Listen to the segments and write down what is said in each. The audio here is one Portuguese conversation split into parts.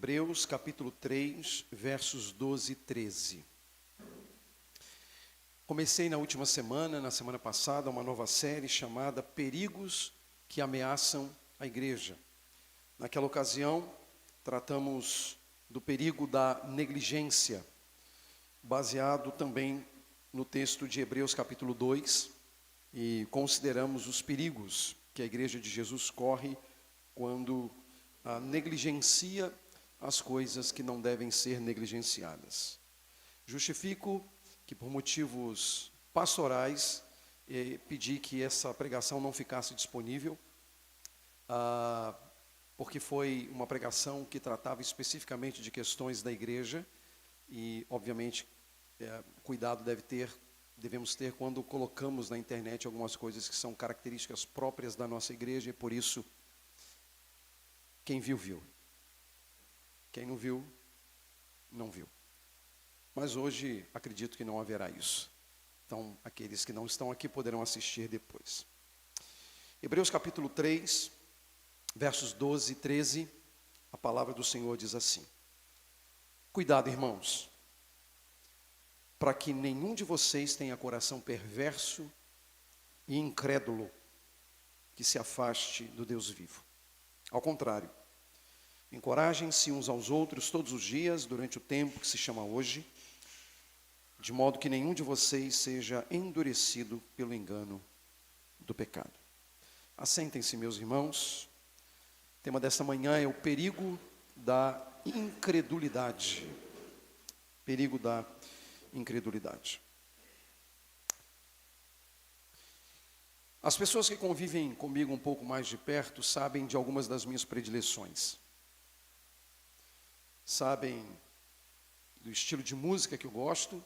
Hebreus capítulo 3, versos 12 e 13. Comecei na última semana, na semana passada, uma nova série chamada Perigos que Ameaçam a Igreja. Naquela ocasião, tratamos do perigo da negligência, baseado também no texto de Hebreus capítulo 2, e consideramos os perigos que a Igreja de Jesus corre quando negligencia as coisas que não devem ser negligenciadas. Justifico que por motivos pastorais pedi que essa pregação não ficasse disponível, porque foi uma pregação que tratava especificamente de questões da igreja e, obviamente, cuidado devemos ter quando colocamos na internet algumas coisas que são características próprias da nossa igreja e, por isso, quem viu, viu. Quem não viu, não viu. Mas hoje acredito que não haverá isso. Então, aqueles que não estão aqui poderão assistir depois. Hebreus capítulo 3, versos 12 e 13, a palavra do Senhor diz assim: Cuidado, irmãos, para que nenhum de vocês tenha coração perverso e incrédulo, que se afaste do Deus vivo. Ao contrário, encorajem-se uns aos outros todos os dias, durante o tempo que se chama hoje, de modo que nenhum de vocês seja endurecido pelo engano do pecado. Assentem-se, meus irmãos. O tema desta manhã é o perigo da incredulidade. Perigo da incredulidade. As pessoas que convivem comigo um pouco mais de perto sabem de algumas das minhas predileções. Sabem do estilo de música que eu gosto,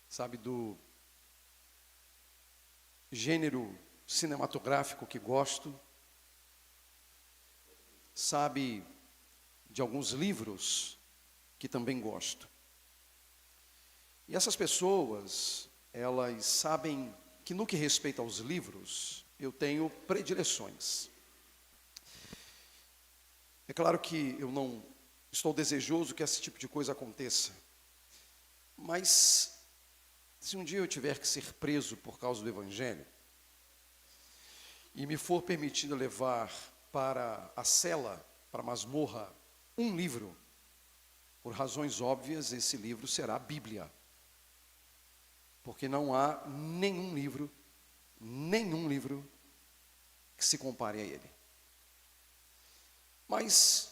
sabe do gênero cinematográfico que gosto, sabe de alguns livros que também gosto. E essas pessoas, elas sabem que no que respeita aos livros, eu tenho predileções. É claro que eu não estou desejoso que esse tipo de coisa aconteça, mas se um dia eu tiver que ser preso por causa do Evangelho, e me for permitido levar para a cela, para a masmorra, um livro, por razões óbvias, esse livro será a Bíblia. Porque não há nenhum livro que se compare a ele. Mas,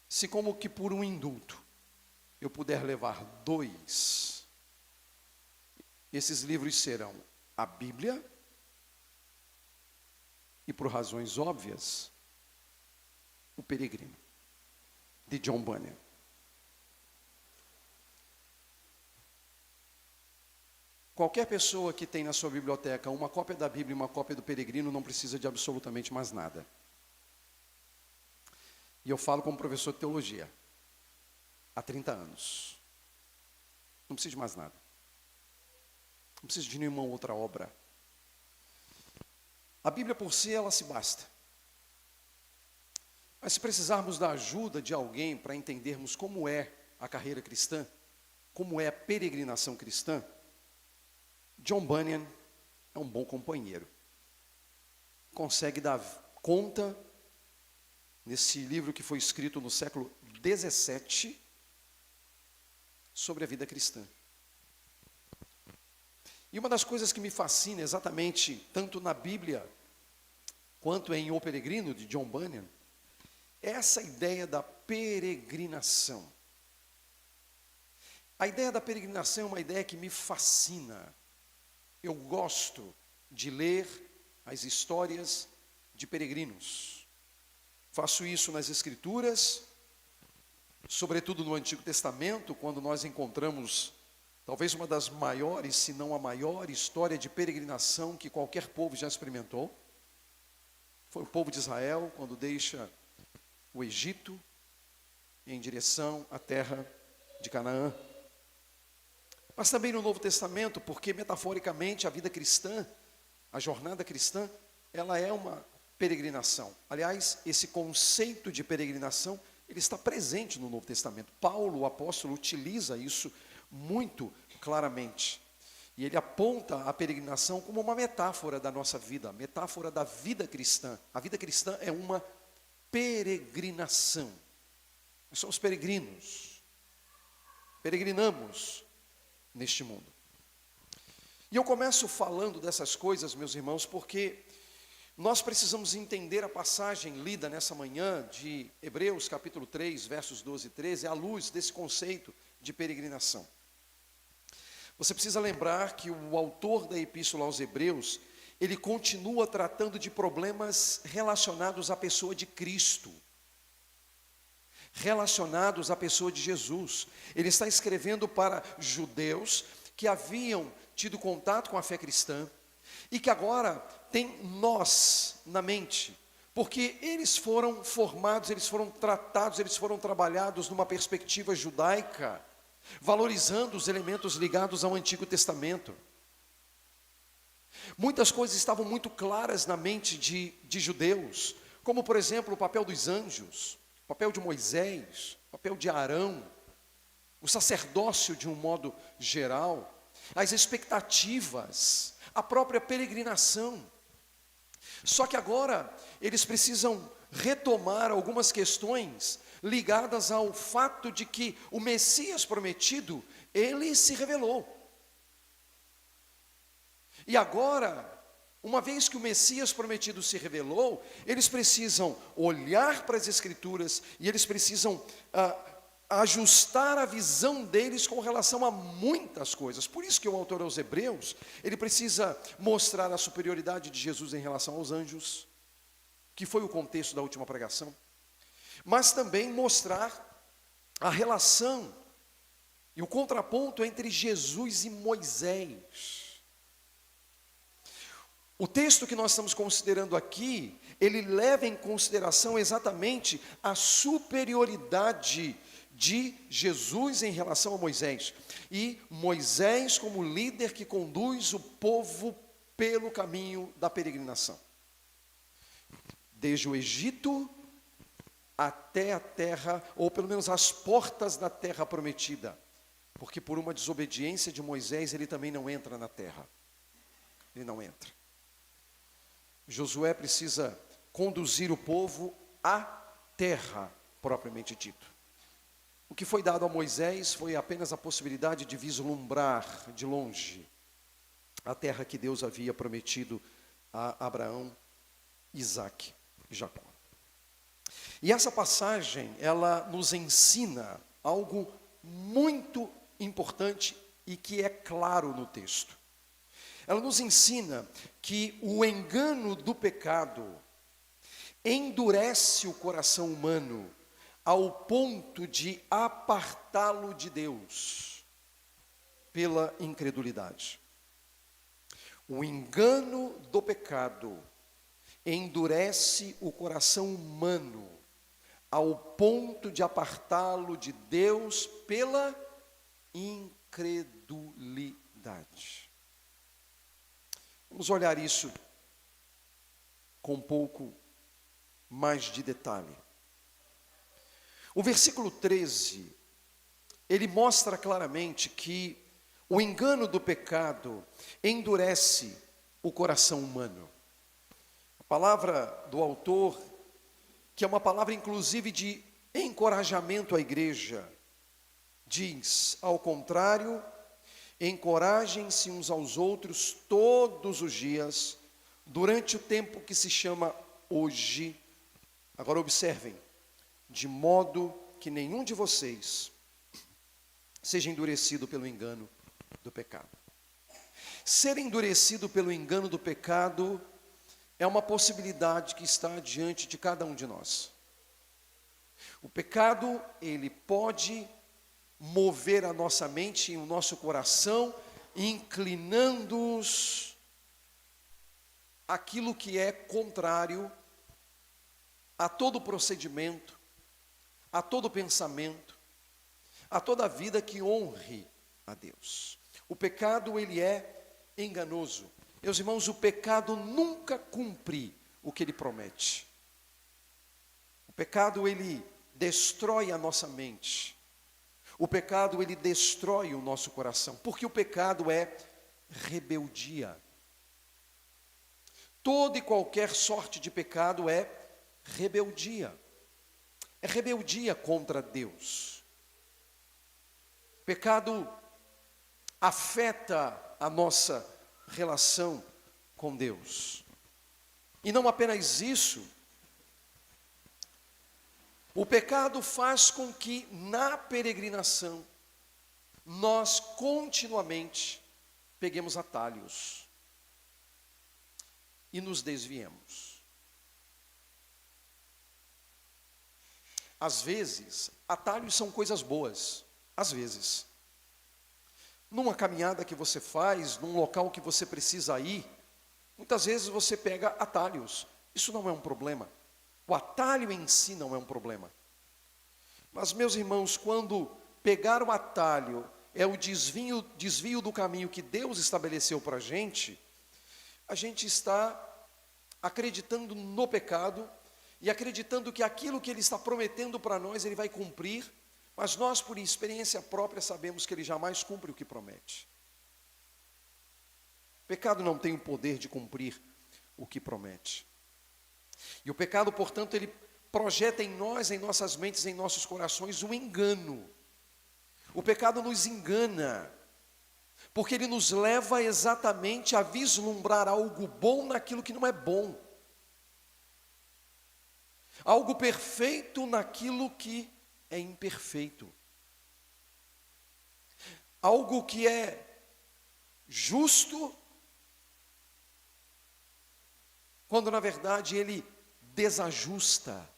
se como que por um indulto, eu puder levar dois, esses livros serão a Bíblia e, por razões óbvias, O Peregrino, de John Bunyan. Qualquer pessoa que tem na sua biblioteca uma cópia da Bíblia e uma cópia do Peregrino não precisa de absolutamente mais nada. E eu falo como professor de teologia, há 30 anos. Não precisa de mais nada. Não precisa de nenhuma outra obra. A Bíblia por si, ela se basta. Mas se precisarmos da ajuda de alguém para entendermos como é a carreira cristã, como é a peregrinação cristã, John Bunyan é um bom companheiro. Consegue dar conta, nesse livro que foi escrito no século 17, sobre a vida cristã. E uma das coisas que me fascina exatamente, tanto na Bíblia, quanto em O Peregrino, de John Bunyan, é essa ideia da peregrinação. A ideia da peregrinação é uma ideia que me fascina. Eu gosto de ler as histórias de peregrinos. Faço isso nas Escrituras, sobretudo no Antigo Testamento, quando nós encontramos talvez uma das maiores, se não a maior história de peregrinação que qualquer povo já experimentou. Foi o povo de Israel quando deixa o Egito em direção à terra de Canaã. Mas também no Novo Testamento, porque metaforicamente a vida cristã, a jornada cristã, ela é uma peregrinação. Aliás, esse conceito de peregrinação ele está presente no Novo Testamento. Paulo, o apóstolo, utiliza isso muito claramente. E ele aponta a peregrinação como uma metáfora da nossa vida, metáfora da vida cristã. A vida cristã é uma peregrinação. Nós somos peregrinos. Peregrinamos neste mundo. E eu começo falando dessas coisas, meus irmãos, porque nós precisamos entender a passagem lida nessa manhã de Hebreus capítulo 3, versos 12 e 13, à luz desse conceito de peregrinação. Você precisa lembrar que o autor da Epístola aos Hebreus, ele continua tratando de problemas relacionados à pessoa de Cristo, relacionados à pessoa de Jesus. Ele está escrevendo para judeus que haviam tido contato com a fé cristã e que agora têm nós na mente, porque eles foram formados, eles foram tratados, eles foram trabalhados numa perspectiva judaica, valorizando os elementos ligados ao Antigo Testamento. Muitas coisas estavam muito claras na mente de judeus, como por exemplo o papel dos anjos, o papel de Moisés, o papel de Arão, o sacerdócio de um modo geral, as expectativas, a própria peregrinação. Só que agora eles precisam retomar algumas questões ligadas ao fato de que o Messias prometido, ele se revelou. E agora, uma vez que o Messias prometido se revelou, eles precisam olhar para as Escrituras e eles precisam ajustar a visão deles com relação a muitas coisas. Por isso que o autor aos Hebreus, ele precisa mostrar a superioridade de Jesus em relação aos anjos, que foi o contexto da última pregação, mas também mostrar a relação e o contraponto entre Jesus e Moisés. O texto que nós estamos considerando aqui, ele leva em consideração exatamente a superioridade de Jesus em relação a Moisés. E Moisés como líder que conduz o povo pelo caminho da peregrinação. Desde o Egito até a terra, ou pelo menos as portas da terra prometida. Porque por uma desobediência de Moisés, ele também não entra na terra. Ele não entra. Josué precisa conduzir o povo à terra, propriamente dito. O que foi dado a Moisés foi apenas a possibilidade de vislumbrar de longe a terra que Deus havia prometido a Abraão, Isaque e Jacó. E essa passagem, ela nos ensina algo muito importante e que é claro no texto. Ela nos ensina que o engano do pecado endurece o coração humano ao ponto de apartá-lo de Deus pela incredulidade. O engano do pecado endurece o coração humano ao ponto de apartá-lo de Deus pela incredulidade. Vamos olhar isso com um pouco mais de detalhe. O versículo 13, ele mostra claramente que o engano do pecado endurece o coração humano. A palavra do autor, que é uma palavra inclusive de encorajamento à igreja, diz, ao contrário, encorajem-se uns aos outros todos os dias, durante o tempo que se chama hoje. Agora observem, de modo que nenhum de vocês seja endurecido pelo engano do pecado. Ser endurecido pelo engano do pecado é uma possibilidade que está diante de cada um de nós. O pecado, ele pode mover a nossa mente e o nosso coração, inclinando-os àquilo que é contrário a todo procedimento, a todo pensamento, a toda vida que honre a Deus. O pecado, ele é enganoso. Meus irmãos, o pecado nunca cumpre o que ele promete. O pecado, ele destrói a nossa mente. O pecado, ele destrói o nosso coração, porque o pecado é rebeldia. Toda e qualquer sorte de pecado é rebeldia. É rebeldia contra Deus. Pecado afeta a nossa relação com Deus. E não apenas isso, o pecado faz com que na peregrinação nós continuamente peguemos atalhos e nos desviemos. Às vezes, atalhos são coisas boas, às vezes. Numa caminhada que você faz, num local que você precisa ir, muitas vezes você pega atalhos. Isso não é um problema. O atalho em si não é um problema. Mas, meus irmãos, quando pegar o atalho é o desvio do caminho que Deus estabeleceu para a gente está acreditando no pecado e acreditando que aquilo que Ele está prometendo para nós, Ele vai cumprir, mas nós, por experiência própria, sabemos que Ele jamais cumpre o que promete. O pecado não tem o poder de cumprir o que promete. E o pecado, portanto, ele projeta em nós, em nossas mentes, em nossos corações, um engano. O pecado nos engana, porque ele nos leva exatamente a vislumbrar algo bom naquilo que não é bom. Algo perfeito naquilo que é imperfeito. Algo que é justo, quando na verdade ele desajusta.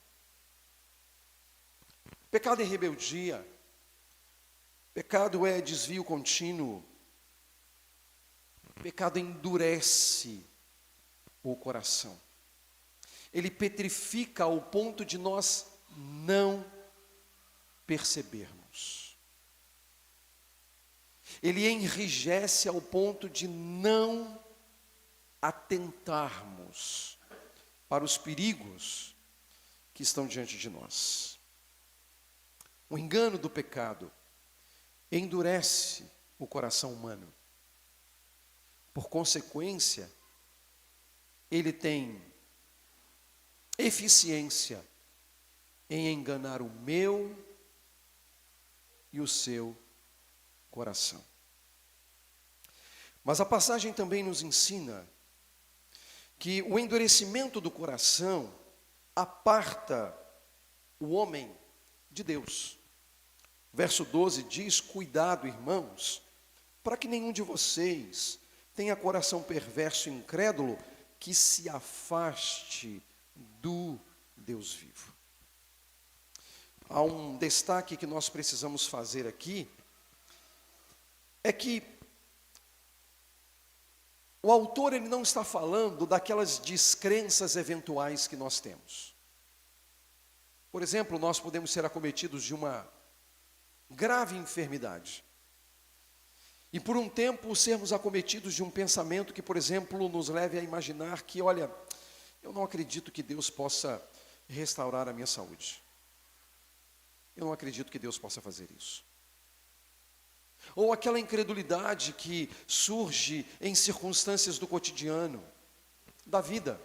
Pecado é rebeldia. Pecado é desvio contínuo. Pecado endurece o coração. Ele petrifica ao ponto de nós não percebermos. Ele enrijece ao ponto de não atentarmos para os perigos que estão diante de nós. O engano do pecado endurece o coração humano. Por consequência, ele tem eficiência em enganar o meu e o seu coração. Mas a passagem também nos ensina que o endurecimento do coração aparta o homem de Deus. Verso 12 diz: cuidado, irmãos, para que nenhum de vocês tenha coração perverso e incrédulo, que se afaste do Deus vivo. Há um destaque que nós precisamos fazer aqui, é que o autor ele não está falando daquelas descrenças eventuais que nós temos. Por exemplo, nós podemos ser acometidos de uma grave enfermidade. E por um tempo sermos acometidos de um pensamento que, por exemplo, nos leve a imaginar que, olha, eu não acredito que Deus possa restaurar a minha saúde. Eu não acredito que Deus possa fazer isso. Ou aquela incredulidade que surge em circunstâncias do cotidiano, da vida,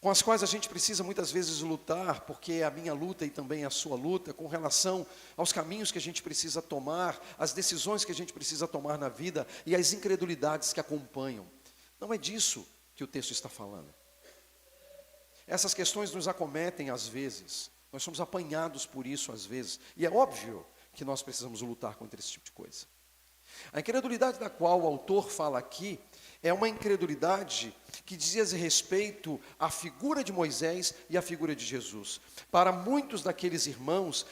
com as quais a gente precisa muitas vezes lutar, porque é a minha luta e também a sua luta, com relação aos caminhos que a gente precisa tomar, as decisões que a gente precisa tomar na vida e as incredulidades que acompanham. Não é disso que o texto está falando. Essas questões nos acometem às vezes, nós somos apanhados por isso às vezes, e é óbvio que nós precisamos lutar contra esse tipo de coisa. A incredulidade da qual o autor fala aqui é uma incredulidade que diz respeito à figura de Moisés e à figura de Jesus. Para muitos daqueles irmãos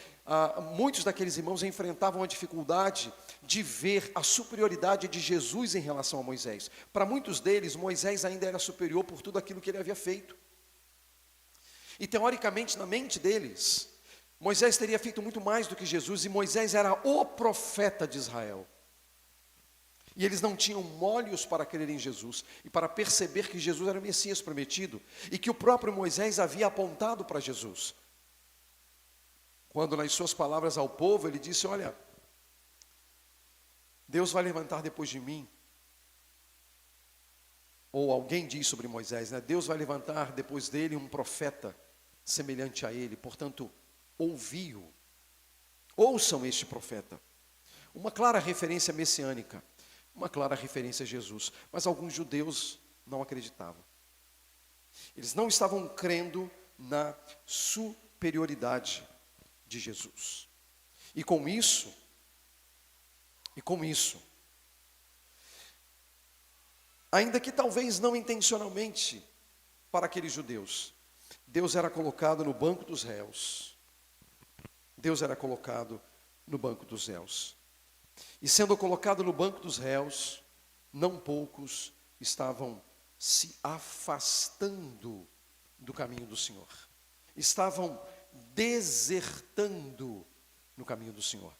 enfrentavam a dificuldade de ver a superioridade de Jesus em relação a Moisés. Para muitos deles, Moisés ainda era superior por tudo aquilo que ele havia feito. E teoricamente, na mente deles, Moisés teria feito muito mais do que Jesus, e Moisés era o profeta de Israel. E eles não tinham olhos para crer em Jesus e para perceber que Jesus era o Messias prometido e que o próprio Moisés havia apontado para Jesus. quando nas suas palavras ao povo, ele disse, olha, Deus vai levantar depois de mim, ou alguém diz sobre Moisés, né? Deus vai levantar depois dele um profeta semelhante a ele, portanto, ouvi-o, ouçam este profeta. Uma clara referência messiânica, uma clara referência a Jesus, mas alguns judeus não acreditavam. Eles não estavam crendo na superioridade de Jesus. E com isso, ainda que talvez não intencionalmente para aqueles judeus, Deus era colocado no banco dos réus. Deus era colocado no banco dos réus. E sendo colocado no banco dos réus, não poucos estavam se afastando do caminho do Senhor. Estavam desertando no caminho do Senhor.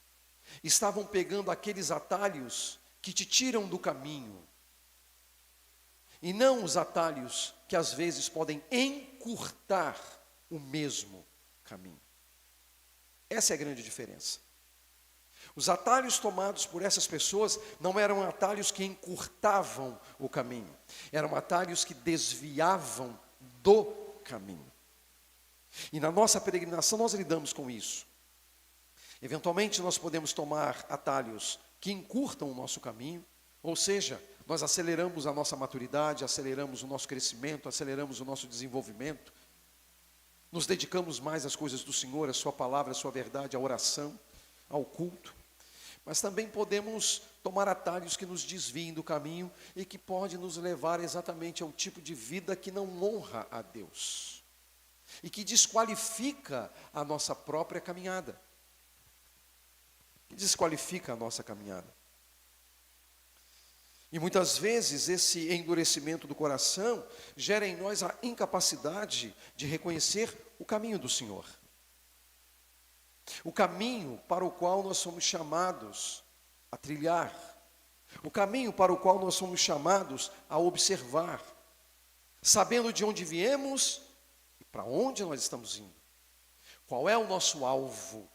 Estavam pegando aqueles atalhos que te tiram do caminho. E não os atalhos que às vezes podem encurtar o mesmo caminho. Essa é a grande diferença. Os atalhos tomados por essas pessoas não eram atalhos que encurtavam o caminho. Eram atalhos que desviavam do caminho. E na nossa peregrinação nós lidamos com isso. Eventualmente nós podemos tomar atalhos que encurtam o nosso caminho, ou seja, nós aceleramos a nossa maturidade, aceleramos o nosso crescimento, aceleramos o nosso desenvolvimento, nos dedicamos mais às coisas do Senhor, à sua palavra, à sua verdade, à oração, ao culto. Mas também podemos tomar atalhos que nos desviem do caminho e que pode nos levar exatamente ao tipo de vida que não honra a Deus e que desqualifica a nossa própria caminhada. Que desqualifica a nossa caminhada. E muitas vezes esse endurecimento do coração gera em nós a incapacidade de reconhecer o caminho do Senhor. O caminho para o qual nós somos chamados a trilhar. O caminho para o qual nós somos chamados a observar. Sabendo de onde viemos e para onde nós estamos indo. Qual é o nosso alvo?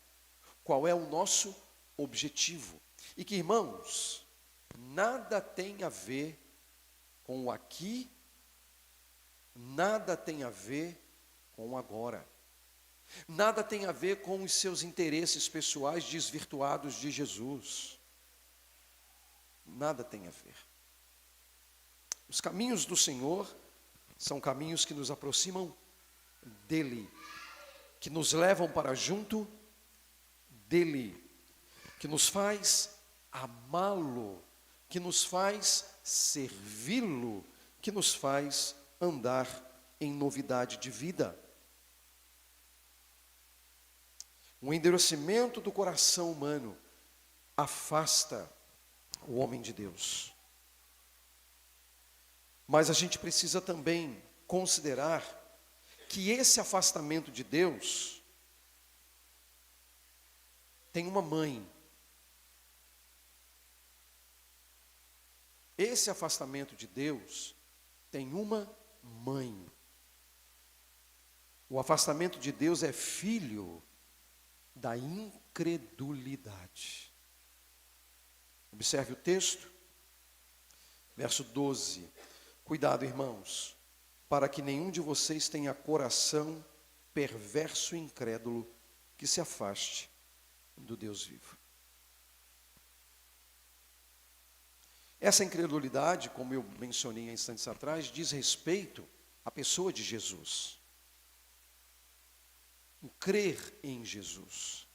Qual é o nosso objetivo? E que, irmãos, nada tem a ver com o aqui, nada tem a ver com o agora. Nada tem a ver com os seus interesses pessoais desvirtuados de Jesus. Nada tem a ver. Os caminhos do Senhor são caminhos que nos aproximam dEle, que nos levam para junto dEle, que nos faz amá-lo, que nos faz servi-lo, que nos faz andar em novidade de vida. O endurecimento do coração humano afasta o homem de Deus. Mas a gente precisa também considerar que esse afastamento de Deus tem uma mãe. Esse afastamento de Deus tem uma mãe. O afastamento de Deus é filho da incredulidade. Observe o texto, verso 12. Cuidado, irmãos, para que nenhum de vocês tenha coração perverso e incrédulo que se afaste do Deus vivo. Essa incredulidade, como eu mencionei há instantes atrás, diz respeito à pessoa de Jesus. O crer em Jesus.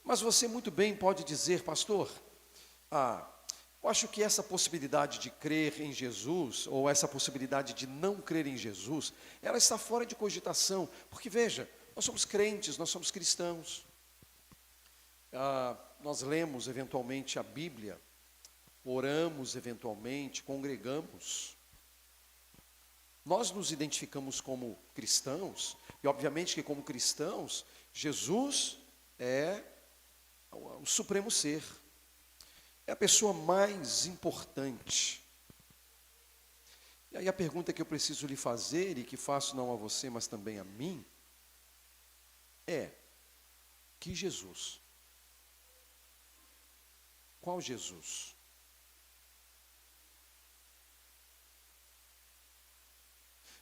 Mas você muito bem pode dizer, pastor, eu acho que essa possibilidade de crer em Jesus, ou essa possibilidade de não crer em Jesus, ela está fora de cogitação, porque veja, nós somos crentes, nós somos cristãos, nós lemos eventualmente a Bíblia, oramos eventualmente, congregamos, nós nos identificamos como cristãos, e obviamente que como cristãos, Jesus é o supremo ser, é a pessoa mais importante. E aí a pergunta que eu preciso lhe fazer, e que faço não a você, mas também a mim, é: Que Jesus? Qual Jesus?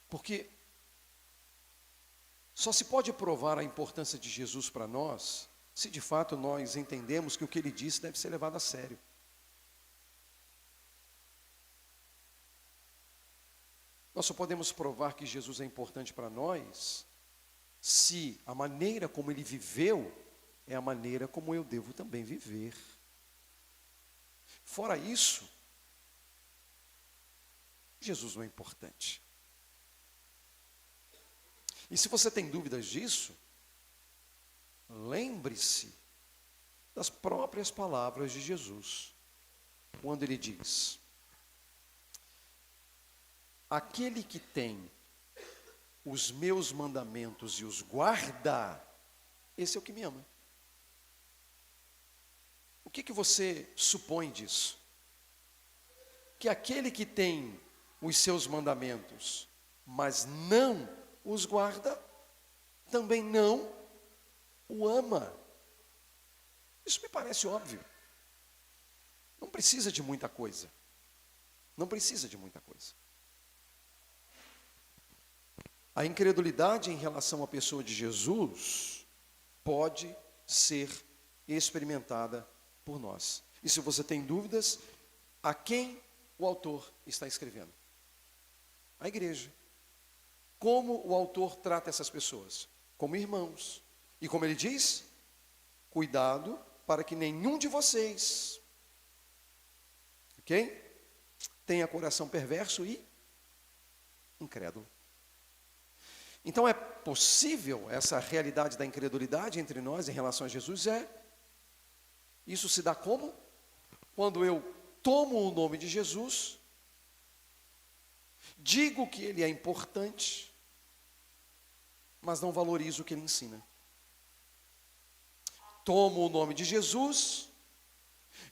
Porque só se pode provar a importância de Jesus para nós, se de fato nós entendemos que o que ele disse deve ser levado a sério. Nós só podemos provar que Jesus é importante para nós, se a maneira como ele viveu é a maneira como eu devo também viver. Fora isso, Jesus não é importante. E se você tem dúvidas disso, lembre-se das próprias palavras de Jesus, quando ele diz: aquele que tem os meus mandamentos e os guarda, esse é o que me ama. O que você supõe disso? Que aquele que tem os seus mandamentos, mas não os guarda, também não o ama. Isso me parece óbvio. Não precisa de muita coisa. Não precisa de muita coisa. A incredulidade em relação à pessoa de Jesus pode ser experimentada por nós. E se você tem dúvidas, a quem o autor está escrevendo? A igreja. Como o autor trata essas pessoas? Como irmãos. E como ele diz, cuidado para que nenhum de vocês, ok? Tenha coração perverso e incrédulo. Então é possível essa realidade da incredulidade entre nós em relação a Jesus? Isso se dá como? Quando eu tomo o nome de Jesus, digo que ele é importante, mas não valorizo o que ele ensina. Tomo o nome de Jesus,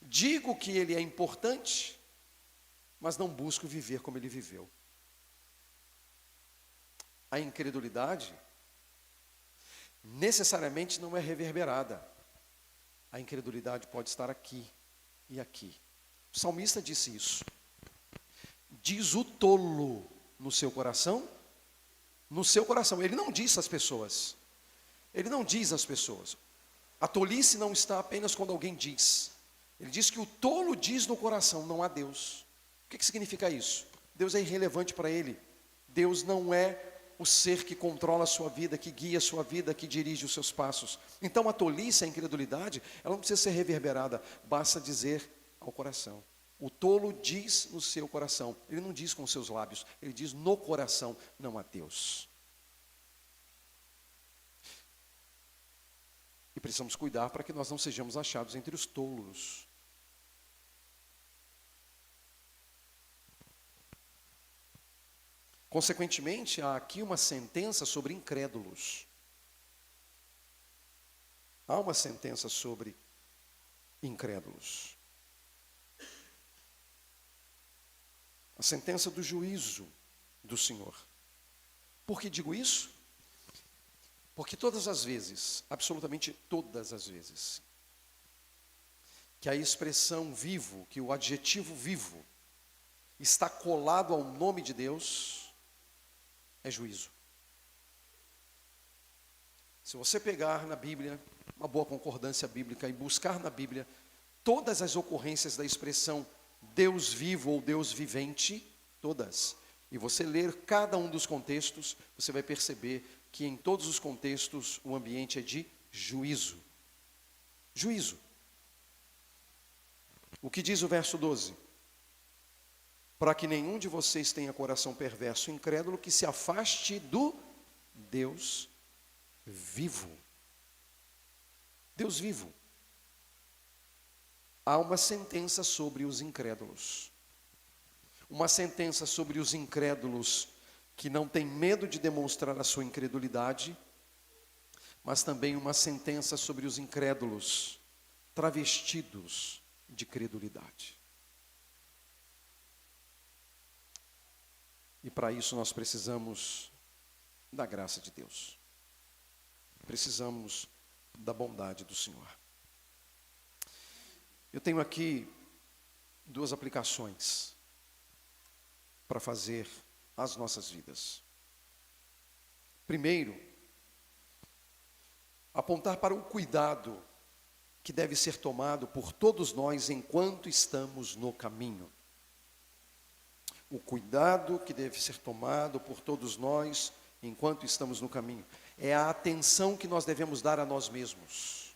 digo que ele é importante, mas não busco viver como ele viveu. A incredulidade necessariamente não é reverberada. A incredulidade pode estar aqui e aqui. O salmista disse isso. Diz o tolo no seu coração. No seu coração. Ele não diz às pessoas. Ele não diz às pessoas. A tolice não está apenas quando alguém diz. Ele diz que o tolo diz no coração, não há Deus. O que significa isso? Deus é irrelevante para ele. Deus não é o ser que controla a sua vida, que guia a sua vida, que dirige os seus passos. Então a tolice, a incredulidade, ela não precisa ser reverberada, basta dizer ao coração. O tolo diz no seu coração, ele não diz com os seus lábios, ele diz no coração, não a Deus. E precisamos cuidar para que nós não sejamos achados entre os tolos. Consequentemente, há aqui uma sentença sobre incrédulos. Há uma sentença sobre incrédulos. A sentença do juízo do Senhor. Por que digo isso? Porque todas as vezes, absolutamente todas as vezes, que a expressão vivo, que o adjetivo vivo, está colado ao nome de Deus, é juízo. Se você pegar na Bíblia, uma boa concordância bíblica, e buscar na Bíblia todas as ocorrências da expressão Deus vivo ou Deus vivente, todas, e você ler cada um dos contextos, você vai perceber que em todos os contextos o ambiente é de juízo. Juízo. O que diz o verso 12? Para que nenhum de vocês tenha coração perverso e incrédulo, que se afaste do Deus vivo. Deus vivo. Há uma sentença sobre os incrédulos. Uma sentença sobre os incrédulos que não têm medo de demonstrar a sua incredulidade, mas também uma sentença sobre os incrédulos travestidos de credulidade. E para isso nós precisamos da graça de Deus. Precisamos da bondade do Senhor. Eu tenho aqui duas aplicações para fazer às nossas vidas. Primeiro, apontar para o cuidado que deve ser tomado por todos nós enquanto estamos no caminho. O cuidado que deve ser tomado por todos nós enquanto estamos no caminho é a atenção que nós devemos dar a nós mesmos.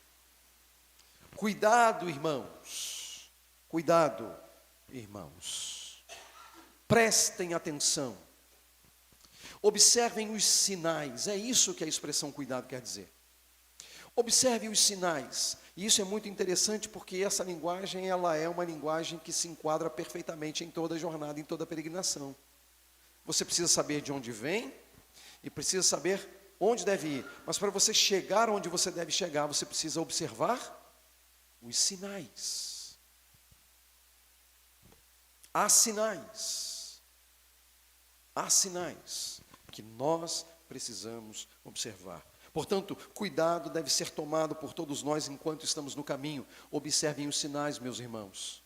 Cuidado, irmãos. Cuidado, irmãos. Prestem atenção. Observem os sinais. É isso que a expressão cuidado quer dizer. Observe os sinais. E isso é muito interessante porque essa linguagem, ela é uma linguagem que se enquadra perfeitamente em toda a jornada, em toda a peregrinação. Você precisa saber de onde vem e precisa saber onde deve ir. Mas para você chegar onde você deve chegar, você precisa observar os sinais. Há sinais. Há sinais que nós precisamos observar. Portanto, cuidado deve ser tomado por todos nós enquanto estamos no caminho. Observem os sinais, meus irmãos.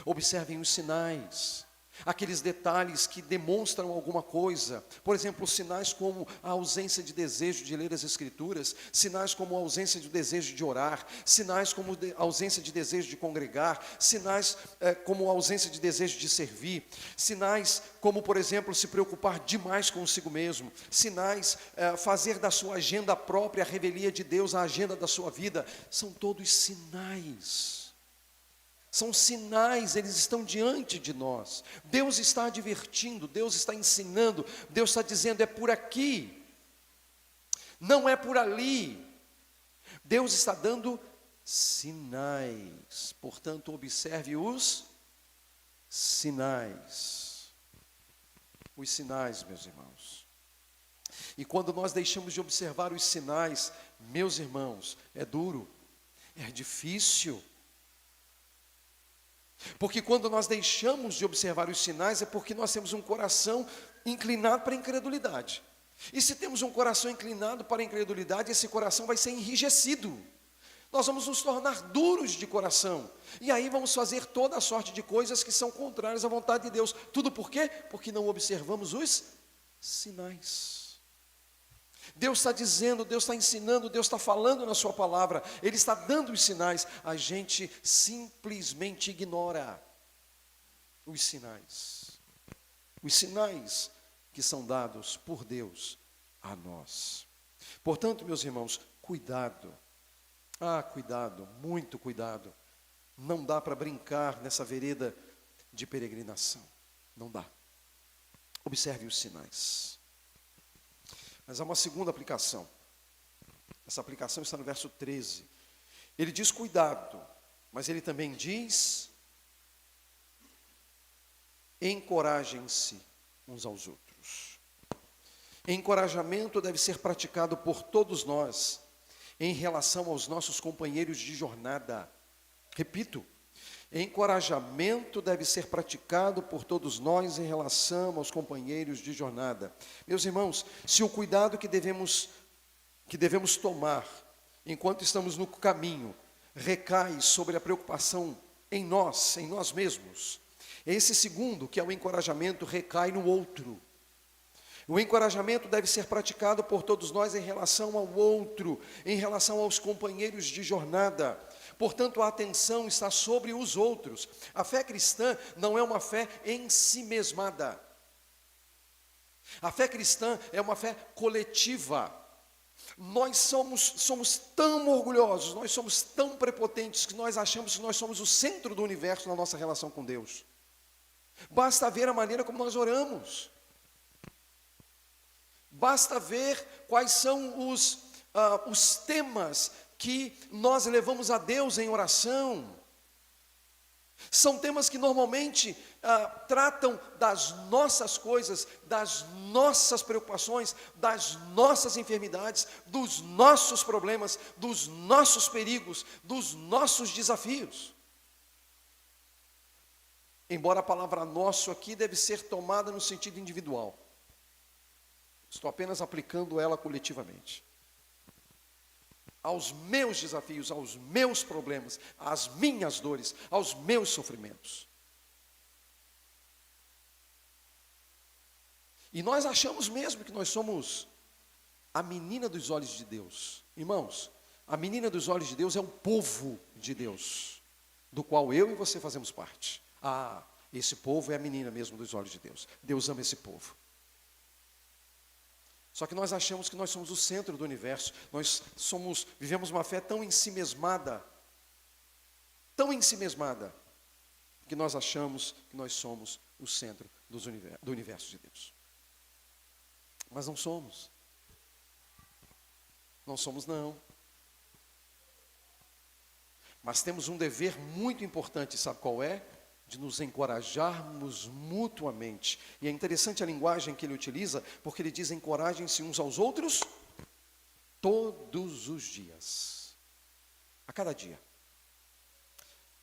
Observem os sinais. Aqueles detalhes que demonstram alguma coisa. Por exemplo, sinais como a ausência de desejo de ler as Escrituras, sinais como a ausência de desejo de orar, sinais como a ausência de desejo de congregar, sinais como a ausência de desejo de servir, sinais como, por exemplo, se preocupar demais consigo mesmo, sinais fazer da sua agenda própria a revelia de Deus, a agenda da sua vida. São todos sinais. São sinais, eles estão diante de nós. Deus está advertindo, Deus está ensinando, Deus está dizendo, é por aqui, não é por ali. Deus está dando sinais, portanto, observe os sinais. Os sinais, meus irmãos. E quando nós deixamos de observar os sinais, meus irmãos, é duro, é difícil. Porque quando nós deixamos de observar os sinais, é porque nós temos um coração inclinado para a incredulidade. E se temos um coração inclinado para a incredulidade, esse coração vai ser enrijecido. Nós vamos nos tornar duros de coração. E aí vamos fazer toda a sorte de coisas que são contrárias à vontade de Deus. Tudo por quê? Porque não observamos os sinais. Deus está dizendo, Deus está ensinando, Deus está falando na sua palavra, Ele está dando os sinais, a gente simplesmente ignora os sinais que são dados por Deus a nós. Portanto, meus irmãos, cuidado, cuidado, muito cuidado, não dá para brincar nessa vereda de peregrinação, não dá. Observe os sinais. Mas há uma segunda aplicação. Essa aplicação está no verso 13. Ele diz cuidado, mas ele também diz encorajem-se uns aos outros. Encorajamento deve ser praticado por todos nós em relação aos nossos companheiros de jornada. Repito, encorajamento deve ser praticado por todos nós em relação aos companheiros de jornada. Meus irmãos, se o cuidado que devemos tomar enquanto estamos no caminho recai sobre a preocupação em nós mesmos, esse segundo, que é o encorajamento, recai no outro. O encorajamento deve ser praticado por todos nós em relação ao outro, em relação aos companheiros de jornada. Portanto, a atenção está sobre os outros. A fé cristã não é uma fé em si mesmada. A fé cristã é uma fé coletiva. Nós somos tão orgulhosos, nós somos tão prepotentes que nós achamos que nós somos o centro do universo na nossa relação com Deus. Basta ver a maneira como nós oramos. Basta ver quais são os temas que nós levamos a Deus em oração. São temas que normalmente tratam das nossas coisas, das nossas preocupações, das nossas enfermidades, dos nossos problemas, dos nossos perigos, dos nossos desafios. Embora a palavra nosso aqui deve ser tomada no sentido individual. Estou apenas aplicando ela coletivamente. aos meus desafios, aos meus problemas, às minhas dores, aos meus sofrimentos. E nós achamos mesmo que nós somos a menina dos olhos de Deus. Irmãos, a menina dos olhos de Deus é o povo de Deus, do qual eu e você fazemos parte. Ah, esse povo é a menina mesmo dos olhos de Deus. Deus ama esse povo. Só que nós achamos que nós somos o centro do universo. Vivemos uma fé tão ensimesmada, que nós achamos que nós somos o centro do universo de Deus. Mas não somos. Não somos, não. Mas temos um dever muito importante, sabe qual é? De nos encorajarmos mutuamente. E é interessante a linguagem que ele utiliza, porque ele diz: encorajem-se uns aos outros todos os dias, a cada dia.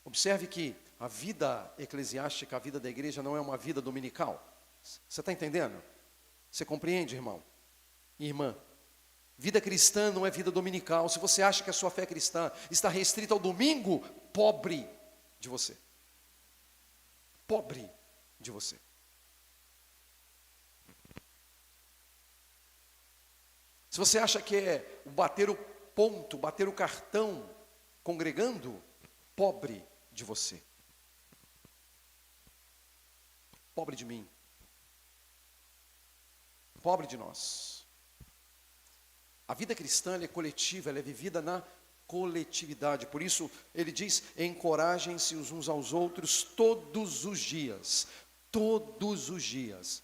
Observe que a vida eclesiástica, a vida da igreja não é uma vida dominical. Você está entendendo? Você compreende, irmão e irmã? Vida cristã não é vida dominical. Se você acha que a sua fé cristã está restrita ao domingo, pobre de você. Pobre de você. Se você acha que é bater o ponto, bater o cartão, congregando, pobre de você. Pobre de mim. Pobre de nós. A vida cristã ela é coletiva, ela é vivida na coletividade. Por isso ele diz: encorajem-se uns aos outros todos os dias. Todos os dias.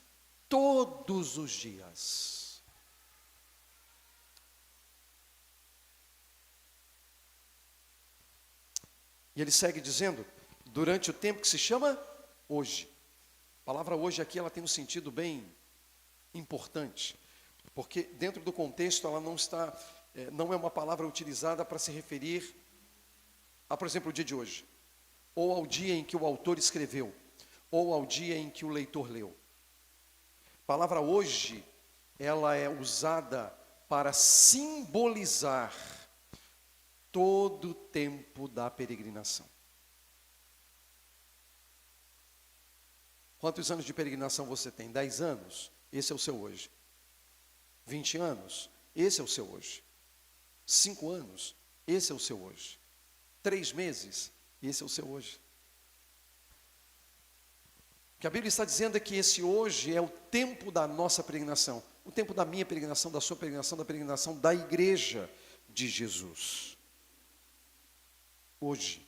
Todos os dias. E ele segue dizendo: durante o tempo que se chama hoje. A palavra hoje aqui ela tem um sentido bem importante, porque dentro do contexto ela não é uma palavra utilizada para se referir a, por exemplo, o dia de hoje, ou ao dia em que o autor escreveu, ou ao dia em que o leitor leu. A palavra hoje, ela é usada para simbolizar todo o tempo da peregrinação. Quantos anos de peregrinação você tem? 10 anos? Esse é o seu hoje. 20 anos? Esse é o seu hoje. 5 anos? Esse é o seu hoje. 3 meses? Esse é o seu hoje. O que a Bíblia está dizendo é que esse hoje é o tempo da nossa peregrinação. O tempo da minha peregrinação, da sua peregrinação, da peregrinação da igreja de Jesus. Hoje.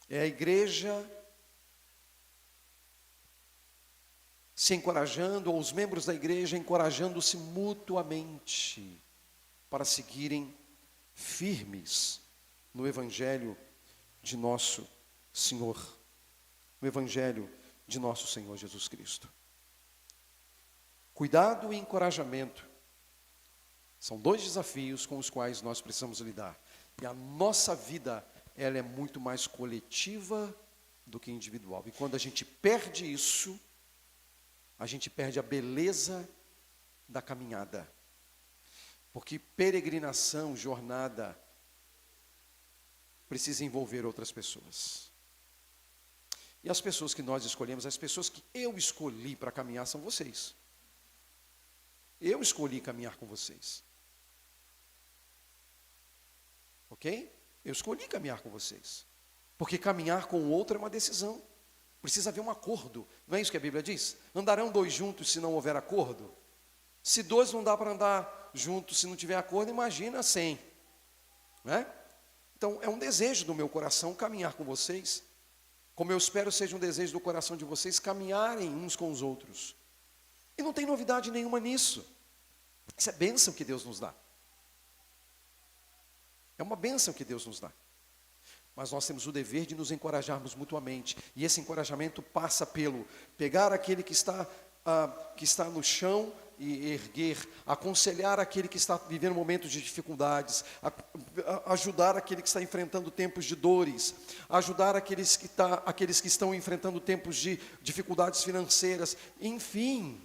É a igreja se encorajando, ou os membros da igreja encorajando-se mutuamente para seguirem firmes no Evangelho de nosso Senhor, no Evangelho de nosso Senhor Jesus Cristo. Cuidado e encorajamento são 2 desafios com os quais nós precisamos lidar. E a nossa vida, ela é muito mais coletiva do que individual. E quando a gente perde isso, a gente perde a beleza da caminhada. Porque peregrinação, jornada, precisa envolver outras pessoas. E as pessoas que nós escolhemos, as pessoas que eu escolhi para caminhar são vocês. Eu escolhi caminhar com vocês. Ok? Eu escolhi caminhar com vocês. Porque caminhar com o outro é uma decisão. Precisa haver um acordo. Não é isso que a Bíblia diz? Andarão 2 juntos se não houver acordo? Se 2 não dá para andar juntos se não tiver acordo, imagina 100. Né? Então, é um desejo do meu coração caminhar com vocês, como eu espero seja um desejo do coração de vocês caminharem uns com os outros. E não tem novidade nenhuma nisso. Isso é bênção que Deus nos dá. É uma bênção que Deus nos dá. Mas nós temos o dever de nos encorajarmos mutuamente. E esse encorajamento passa pelo pegar aquele que está no chão e erguer, aconselhar aquele que está vivendo momentos de dificuldades, ajudar aquele que está enfrentando tempos de dores, ajudar aqueles que estão enfrentando tempos de dificuldades financeiras, enfim,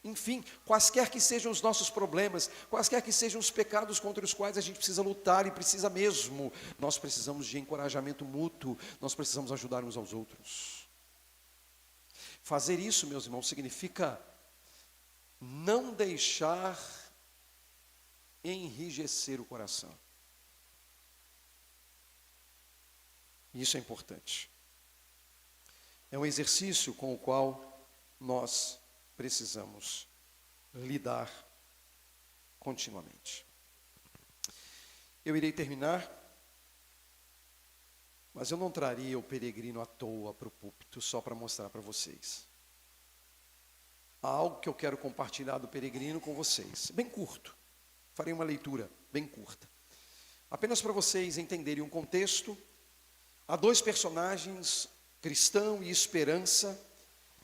Enfim, quaisquer que sejam os nossos problemas, quaisquer que sejam os pecados contra os quais a gente precisa lutar, e precisa mesmo, nós precisamos de encorajamento mútuo, nós precisamos ajudar uns aos outros. Fazer isso, meus irmãos, significa não deixar enrijecer o coração. Isso é importante. É um exercício com o qual nós precisamos lidar continuamente. Eu irei terminar, mas eu não traria o peregrino à toa para o púlpito só para mostrar para vocês. Há algo que eu quero compartilhar do peregrino com vocês, bem curto. Farei uma leitura bem curta. Apenas para vocês entenderem um contexto, há dois personagens, Cristão e Esperança,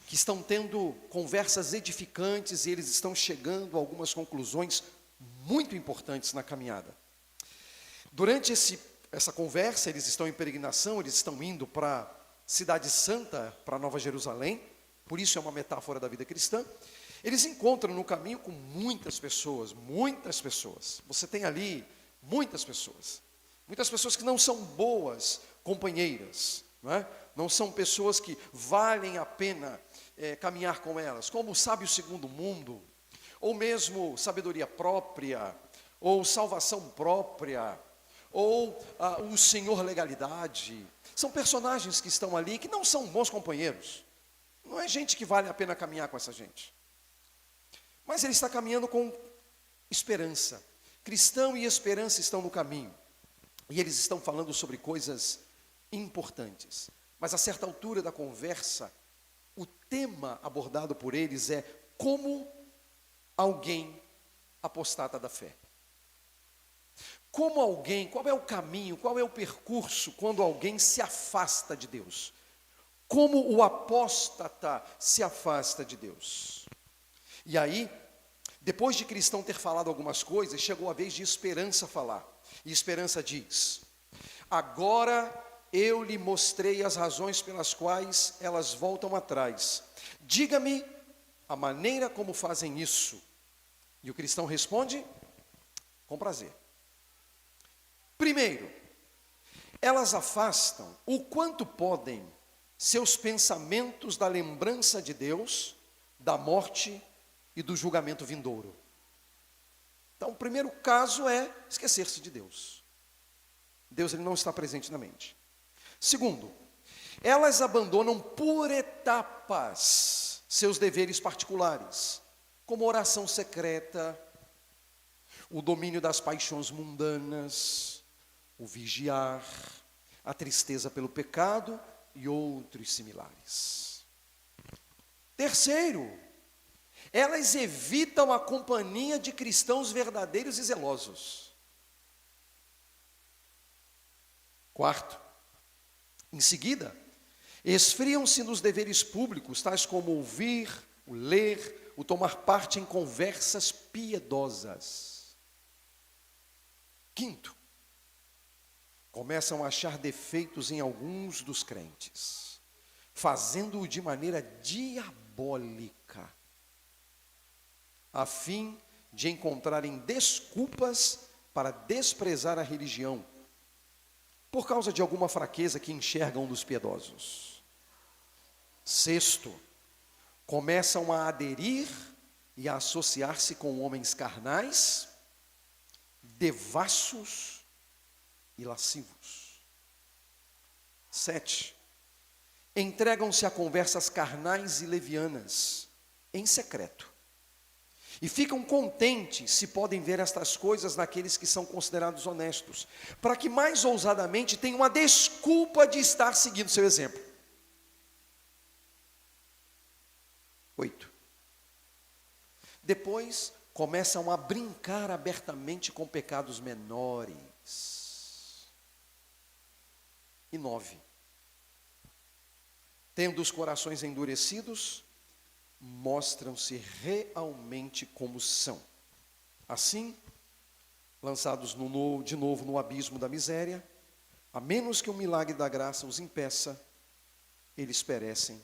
que estão tendo conversas edificantes e eles estão chegando a algumas conclusões muito importantes na caminhada. Durante essa conversa, eles estão em peregrinação, eles estão indo para a Cidade Santa, para Nova Jerusalém, por isso é uma metáfora da vida cristã. Eles encontram no caminho com muitas pessoas. Você tem ali muitas pessoas que não são boas companheiras, não são pessoas que valem a pena caminhar com elas, como o sábio segundo mundo, ou mesmo sabedoria própria, ou salvação própria, ou o Senhor legalidade. São personagens que estão ali que não são bons companheiros. Não é gente que vale a pena caminhar com essa gente. Mas ele está caminhando com esperança. Cristão e esperança estão no caminho. E eles estão falando sobre coisas importantes. Mas a certa altura da conversa, o tema abordado por eles é como alguém apostata da fé. Como alguém, qual é o caminho, qual é o percurso quando alguém se afasta de Deus? Como o apóstata se afasta de Deus? E aí, depois de Cristão ter falado algumas coisas, chegou a vez de Esperança falar. E Esperança diz: agora eu lhe mostrei as razões pelas quais elas voltam atrás. Diga-me a maneira como fazem isso. E o cristão responde: com prazer. Primeiro, elas afastam o quanto podem seus pensamentos da lembrança de Deus, da morte e do julgamento vindouro. Então, o primeiro caso é esquecer-se de Deus. Deus ele não está presente na mente. Segundo, elas abandonam por etapas seus deveres particulares, como oração secreta, o domínio das paixões mundanas, o vigiar, a tristeza pelo pecado e outros similares. Terceiro, elas evitam a companhia de cristãos verdadeiros e zelosos. Quarto, em seguida, esfriam-se nos deveres públicos, tais como ouvir, o ler, o tomar parte em conversas piedosas. Quinto, começam a achar defeitos em alguns dos crentes, fazendo-o de maneira diabólica, a fim de encontrarem desculpas para desprezar a religião, por causa de alguma fraqueza que enxergam dos piedosos. Sexto, começam a aderir e a associar-se com homens carnais, devassos e lascivos. 7, entregam-se a conversas carnais e levianas, em secreto, e ficam contentes se podem ver estas coisas naqueles que são considerados honestos, para que mais ousadamente tenham uma desculpa de estar seguindo seu exemplo. 8, depois começam a brincar abertamente com pecados menores. E 9, tendo os corações endurecidos, mostram-se realmente como são. Assim, lançados de novo no abismo da miséria, a menos que o milagre da graça os impeça, eles perecem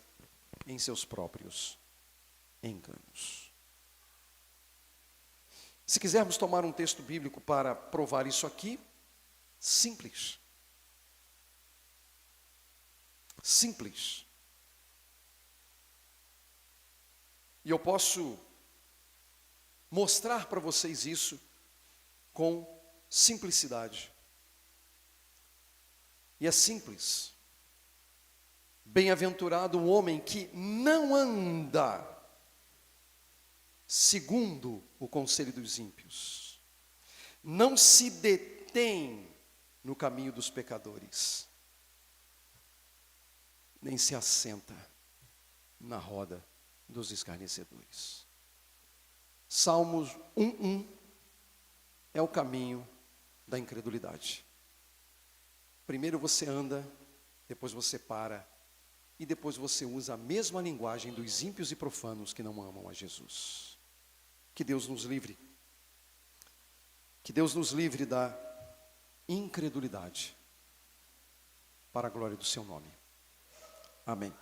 em seus próprios enganos. Se quisermos tomar um texto bíblico para provar isso aqui, simples. Simples. E eu posso mostrar para vocês isso com simplicidade. E é simples. Bem-aventurado o homem que não anda segundo o conselho dos ímpios, não se detém no caminho dos pecadores, nem se assenta na roda dos escarnecedores. Salmos 1:1 é o caminho da incredulidade. Primeiro você anda, depois você para, e depois você usa a mesma linguagem dos ímpios e profanos que não amam a Jesus. Que Deus nos livre. Que Deus nos livre da incredulidade, para a glória do seu nome. Amém.